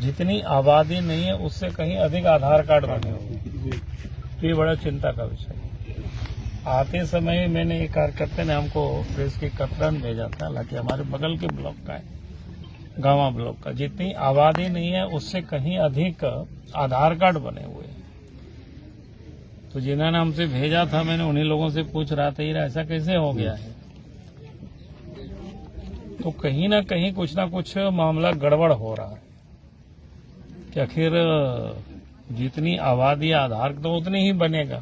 जितनी आबादी नहीं है उससे कहीं अधिक आधार कार्ड बने हुए, तो ये बड़ा चिंता का विषय है। आते समय मैंने एक कार्यकर्ता ने हमको प्रेस की कतरन भेजा था, हालांकि हमारे बगल के ब्लॉक का है, गांवा ब्लॉक का, जितनी आबादी नहीं है उससे कहीं अधिक आधार कार्ड बने हुए हैं। तो जिन्होंने हमसे भेजा था, मैंने उन्हीं लोगों से पूछ रहा था, ये ऐसा कैसे हो गया है? तो कहीं ना कहीं कुछ ना कुछ मामला गड़बड़ हो रहा है कि आखिर जितनी आबादी आधार तो उतनी ही बनेगा,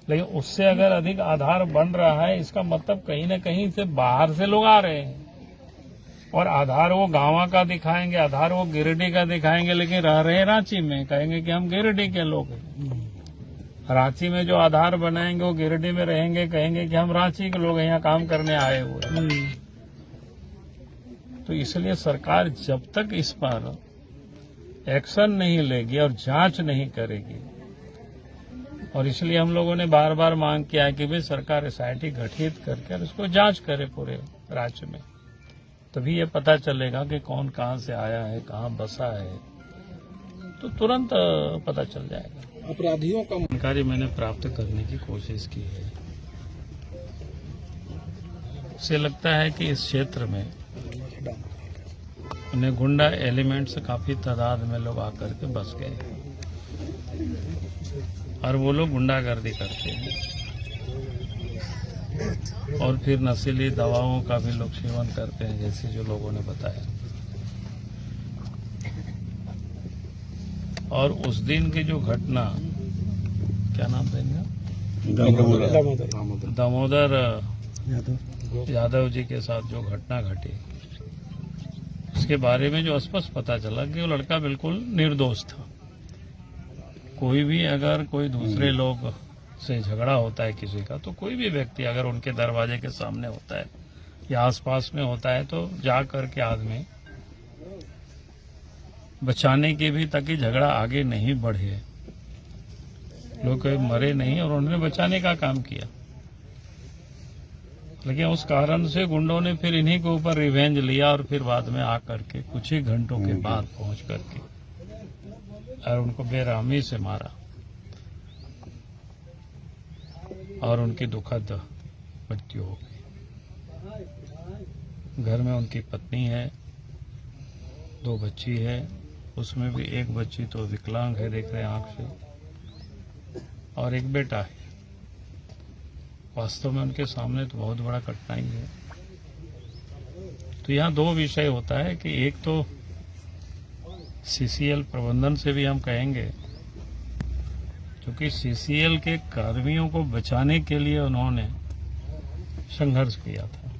लेकिन उससे अगर अधिक आधार बन रहा है, इसका मतलब कहीं ना कहीं से बाहर से लोग आ रहे हैं और आधार वो गांवा का दिखाएंगे, आधार वो गिरिडीह का दिखाएंगे, लेकिन रह रहे रांची में, कहेंगे कि हम गिरिडीह के लोग हैं। रांची में जो आधार बनाएंगे वो गिरिडीह में रहेंगे, कहेंगे कि हम रांची के लोग यहाँ काम करने आए हुए हैं। तो इसलिए सरकार जब तक इस पर एक्शन नहीं लेगी और जांच नहीं करेगी, और इसलिए हम लोगों ने बार बार मांग किया है कि भाई सरकार एसआईटी गठित करके इसको जांच करे पूरे राज्य में, तभी ये पता चलेगा कि कौन कहां से आया है, कहां बसा है, तो तुरंत पता चल जाएगा। अपराधियों का जानकारी मैंने प्राप्त करने की कोशिश की है। उसे लगता है कि इस क्षेत्र में उन्हें गुंडा एलिमेंट्स काफी तादाद में लोग आकर के बस गए और वो लोग गुंडागर्दी करते हैं और फिर नशीली दवाओं का भी लोग सेवन करते हैं, जैसे जो लोगों ने बताया। और उस दिन की जो घटना, क्या नाम था इनका, दामोदर यादव जी के साथ जो घटना घटी, उसके बारे में जो स्पष्ट पता चला कि वो लड़का बिल्कुल निर्दोष था। कोई भी अगर कोई दूसरे लोग से झगड़ा होता है किसी का, तो कोई भी व्यक्ति अगर उनके दरवाजे के सामने होता है या आसपास में होता है, तो जा करके आदमी बचाने की भी, ताकि झगड़ा आगे नहीं बढ़े, लोग कोई मरे नहीं, और उन्होंने बचाने का काम किया। लेकिन उस कारण से गुंडों ने फिर इन्हीं के ऊपर रिवेंज लिया और फिर बाद में आकर के कुछ ही घंटों के बाद पहुंच करके और उनको बेरहमी से मारा और उनकी दुखद मृत्यु हो गई। घर में उनकी पत्नी है, 2 बच्ची है, उसमें भी एक बच्ची तो विकलांग है, देख रहे हैं आंख से, और एक बेटा है। वास्तव में उनके सामने तो बहुत बड़ा कठिनाई है। तो यहाँ 2 विषय होता है कि एक तो सीसीएल प्रबंधन से भी हम कहेंगे, क्योंकि सीसीएल के कर्मियों को बचाने के लिए उन्होंने संघर्ष किया था,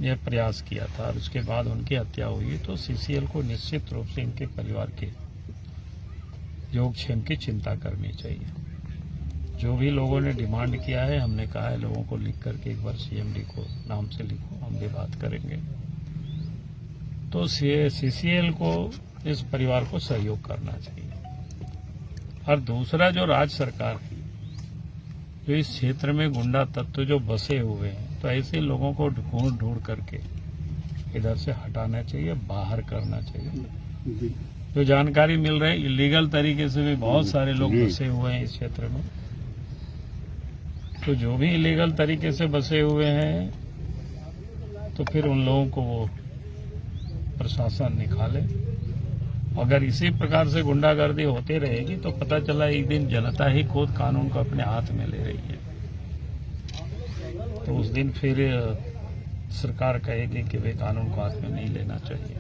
यह प्रयास किया था, और उसके बाद उनकी हत्या हुई। तो सीसीएल को निश्चित रूप से इनके परिवार के योगक्षेम की चिंता करनी चाहिए। जो भी लोगों ने डिमांड किया है, हमने कहा है लोगों को लिख करके एक बार सीएमडी को नाम से लिखो, हम भी बात करेंगे। तो सीसीएल को, इस परिवार को सहयोग करना चाहिए। और दूसरा, जो राज्य सरकार है, जो इस क्षेत्र में गुंडा तत्व जो बसे हुए हैं, तो ऐसे लोगों को ढूंढ करके इधर से हटाना चाहिए, बाहर करना चाहिए। जो जानकारी मिल रही है, इलीगल तरीके से भी बहुत सारे लोग बसे हुए हैं इस क्षेत्र में। तो जो भी इलीगल तरीके से बसे हुए हैं, तो फिर उन लोगों को वो प्रशासन निकाले। अगर इसी प्रकार से गुंडागर्दी होती रहेगी, तो पता चला एक दिन जनता ही खुद कानून को अपने हाथ में ले रही है, तो उस दिन फिर सरकार कहेगी कि वे कानून को हाथ में नहीं लेना चाहिए।